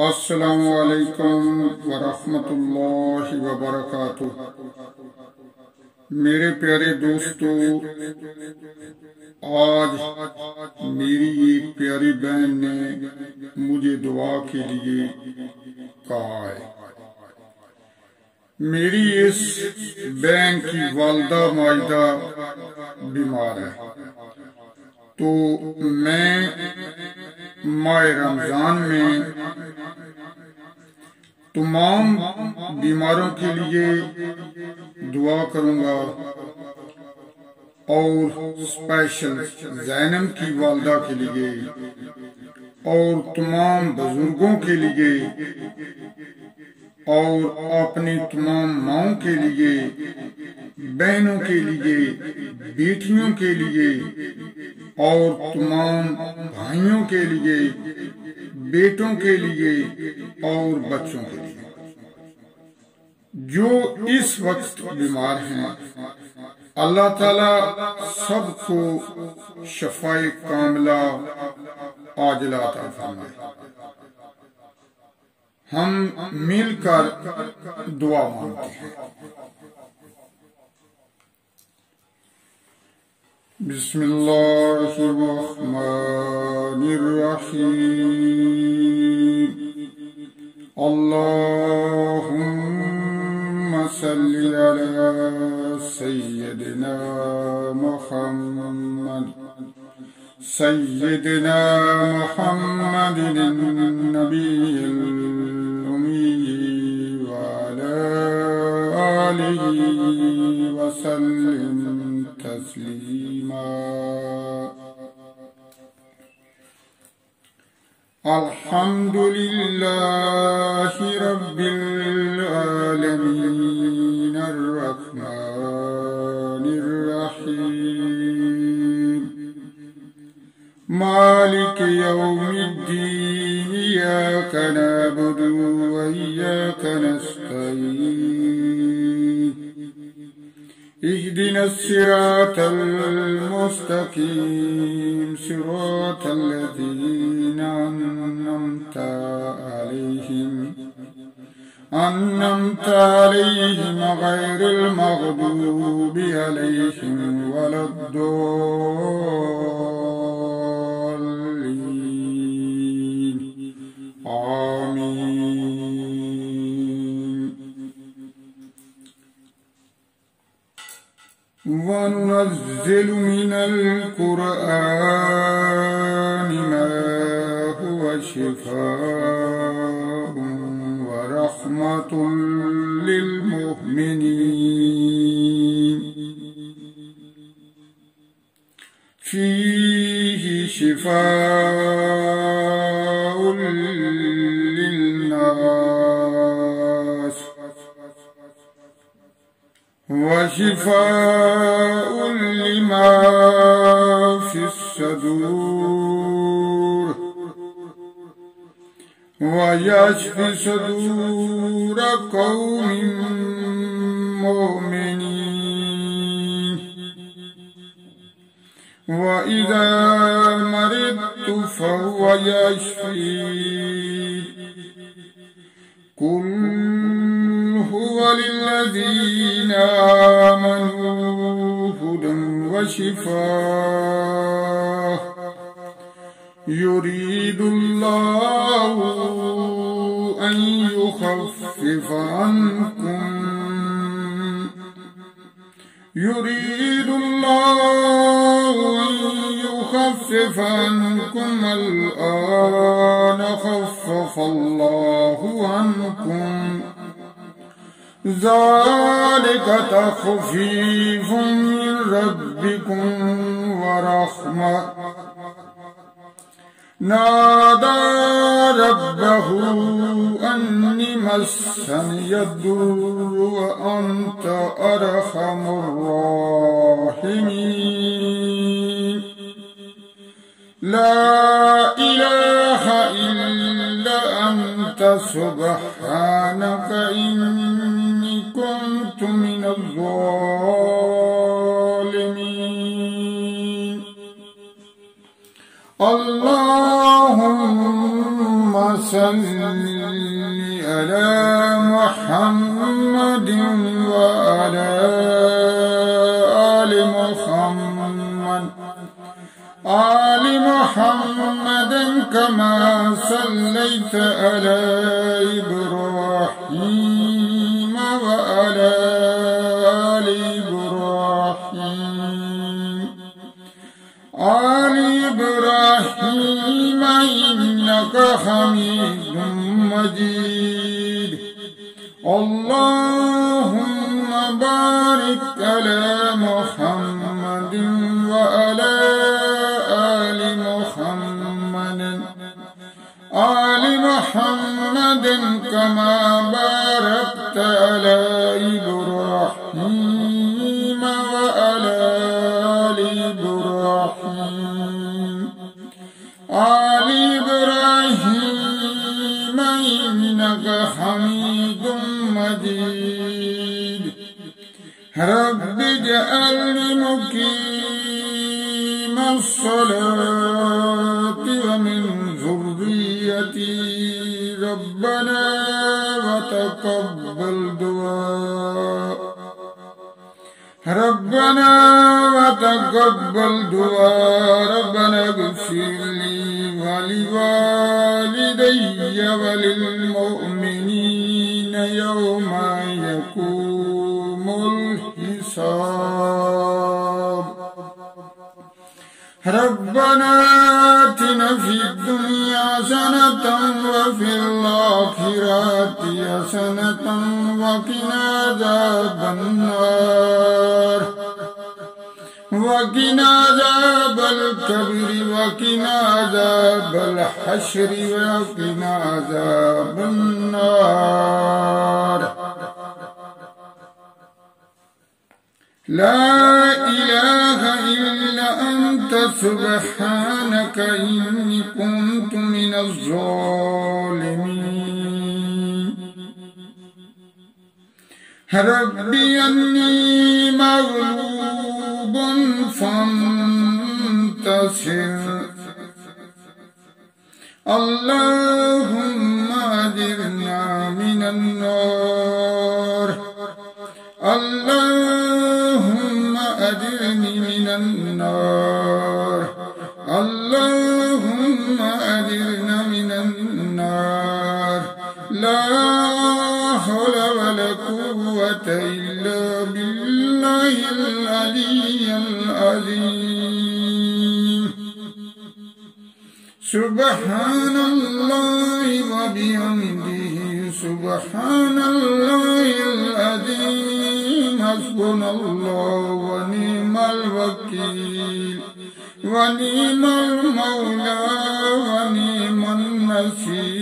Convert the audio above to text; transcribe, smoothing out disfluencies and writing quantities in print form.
السلام علیکم ورحمۃ اللہ وبرکاتہ۔ میرے پیارے دوستو، آج میری ایک پیاری بہن نے مجھے دعا کے لیے کہا ہے۔ میری اس بہن کی والدہ ماجدہ بیمار ہے، تو میں ماہ رمضان میں تمام بیماروں کے لیے دعا کروں گا، اور اسپیشل زینب کی والدہ کے لیے اور تمام بزرگوں کے لیے اور اپنی تمام ماؤں کے لیے، بہنوں کے لیے، بیٹیوں کے لیے اور تمام بھائیوں کے لیے، بیٹوں کے لیے اور بچوں کے لیے جو اس وقت بیمار ہیں۔ اللہ تعالیٰ سب کو شفاء کاملہ عاجلہ عطا فرمائے۔ ہم مل کر دعا مانگتے ہیں۔ بسم اللہ الرحمن الرحیم۔ اللہم صلی علی سیدنا محمد النبی الأمی وعلی آلہ وسلم تسلیما۔ الحمد للہ رب العالمین الرحمن الرحیم مالک یوم الدین ایاک نعبد و ایاک نستعین اهدنا الصراط المستقيم صراط الذين أنعمت عليهم غير المغضوب عليهم ولا الضالين آمين۔ وَنُنَزِّلُ مِنَ الْقُرْآنِ مَا هُوَ شِفَاءٌ وَرَحْمَةٌ لِّلْمُؤْمِنِينَ فِيهِ شِفَاءٌ لِّلنَّاسِ وشفاء لما في الصدور ويشفي صدور قوم مؤمنين وإذا مرضت فهو يشفين قل هو للذين آمنوا هدى وشفاء يريد الله أن يخفف عنكم الآن خفف الله عنكم ذلك تخفيف من ربكم ورحمة نادى ربه أني مسني الضر وأنت أرحم الراحمين لا إله إلا أنت سبحانك إني كنت من الظالمين۔ اللهم صل على محمد وعلى آل محمد كما صليت على إبراهيم وعلى آل إبراهيم إنك حميد مجيد. اللهم بارك على محمد وعلى آل محمد كما باركت على إبراهيم وعلى آل إبراهيم إنك حميد مجيد. رب اجعلني مقيم الصلاة ومن ذريتي ربنا وتقبل دعاء ربنا اغفر لي ولوالدي وللمؤمنين يوم يقوم الحساب. ربنا آتنا في الدنيا حسنة وفي الآخرة حسنة وقنا عذاب النار وقنا عذاب القبر وقنا عذاب الحشر وقنا عذاب النار. لا إله إلا أنت سبحانك إني كنت من الظالمين. ربي أني مغلوب فانتصر. اللهم أجرنا من النار. اللهم أجرني من النار. اللهم أجرنا من النار. لا حول ولا قوة إلا بالله العلي العظيم. سبحان الله وبحمده سبحان الله العظيم. حسبنا الله ونعم الوكيل ونعم المولى ونعم النصير.